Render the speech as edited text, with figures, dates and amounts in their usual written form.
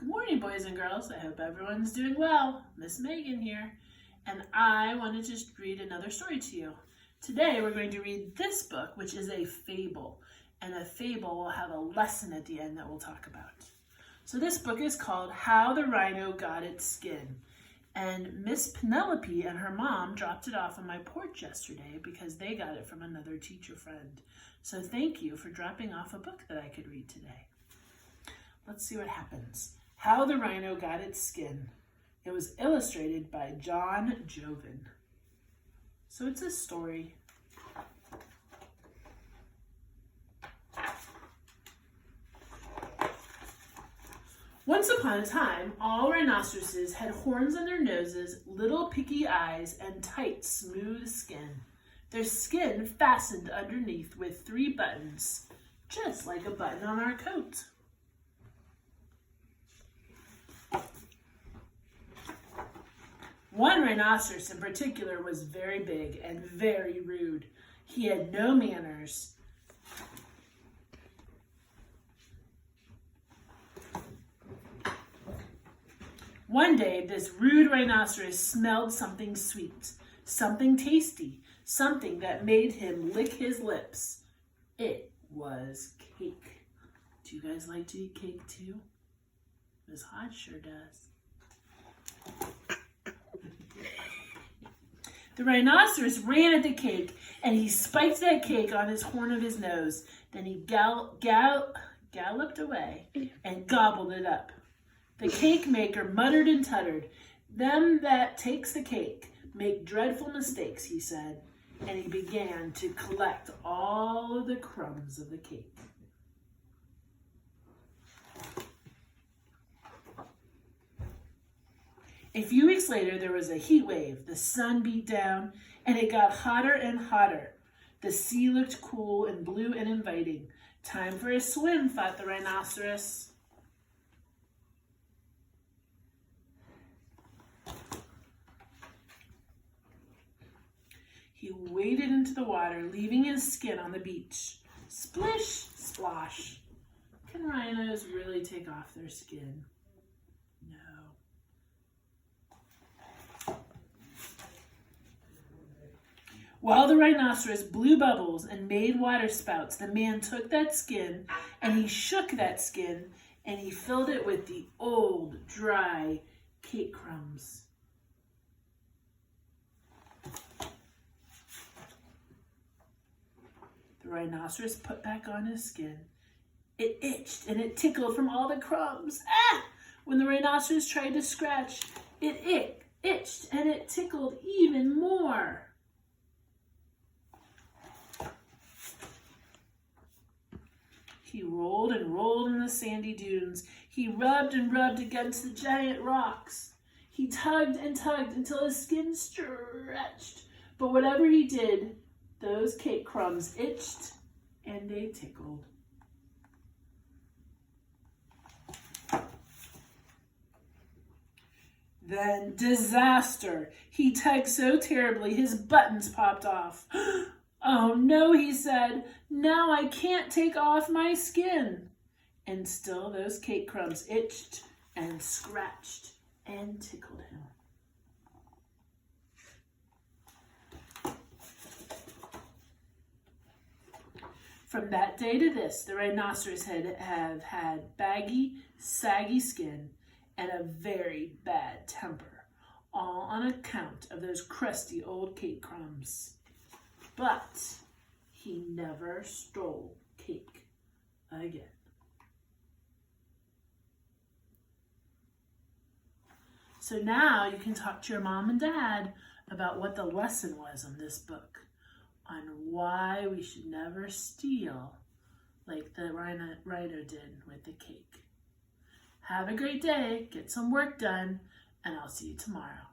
Good morning, boys and girls. I hope everyone's doing well. Miss Megan here, and I wanted to just read another story to you. Today, we're going to read this book, which is a fable, and a fable will have a lesson at the end that we'll talk about. So this book is called How the Rhino Got Its Skin, and Miss Penelope and her mom dropped it off on my porch yesterday because they got it from another teacher friend. So thank you for dropping off a book that I could read today. Let's see what happens. How the Rhino Got Its Skin. It was illustrated by John Joven. So it's a story. Once upon a time, all rhinoceroses had horns on their noses, little picky eyes, and tight, smooth skin. Their skin fastened underneath with 3 buttons, just like a button on our coat. One rhinoceros in particular was very big and very rude. He had no manners. One day, this rude rhinoceros smelled something sweet, something tasty, something that made him lick his lips. It was cake. Do you guys like to eat cake too? Miss Hodge sure does. The rhinoceros ran at the cake, and he spiked that cake on his horn of his nose. Then he galloped away and gobbled it up. The cake maker muttered and tuttered. "Them that takes the cake make dreadful mistakes," he said, and he began to collect all of the crumbs of the cake. A few weeks later, there was a heat wave. The sun beat down, and it got hotter and hotter. The sea looked cool and blue and inviting. Time for a swim, thought the rhinoceros. He waded into the water, leaving his skin on the beach. Splish, splosh. Can rhinos really take off their skin? No. While the rhinoceros blew bubbles and made water spouts, the man took that skin and he shook that skin and he filled it with the old, dry cake crumbs. The rhinoceros put back on his skin. It itched and it tickled from all the crumbs. Ah! When the rhinoceros tried to scratch, it itched and it tickled even more. He rolled and rolled in the sandy dunes. He rubbed and rubbed against the giant rocks. He tugged and tugged until his skin stretched. But whatever he did, those cake crumbs itched and they tickled. Then disaster. He tugged so terribly his buttons popped off. "Oh no," he said, "now I can't take off my skin." And still those cake crumbs itched and scratched and tickled him. From that day to this, the rhinoceros have had baggy, saggy skin and a very bad temper, all on account of those crusty old cake crumbs. But he never stole cake again. So now you can talk to your mom and dad about what the lesson was in this book, on why we should never steal like the rhino did with the cake. Have a great day, get some work done, and I'll see you tomorrow.